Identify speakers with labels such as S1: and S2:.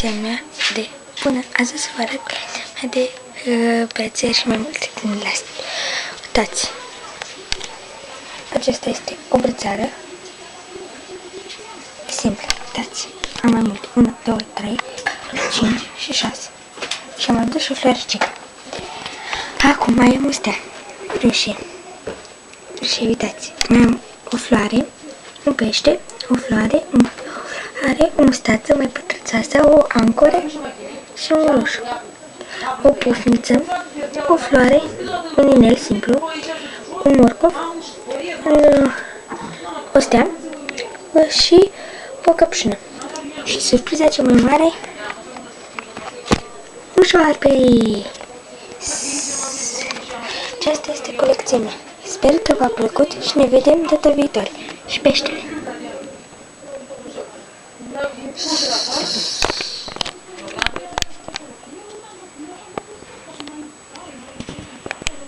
S1: colecția mea de până azi să vă arăt mai de brățări și mai multe din astea. Uitați! Aceasta este o brățară simplă. Uitați! Am mai multe. 1, 2, 3, 5 și 6. Și am adus și o floricică. Acum mai am astea. Rușie. Și uitați! Mai am o floare, un pește, o floare, o mustață mai pătrățoasă, o ancoră și un roșu. O pufniță, o floare, un inel simplu, un morcov, o stea și o căpșună. Și surpriza cea mai mare, un șoarpe! Aceasta este colecția mea. Sper că v-a plăcut și ne vedem data viitoare. Și peștele!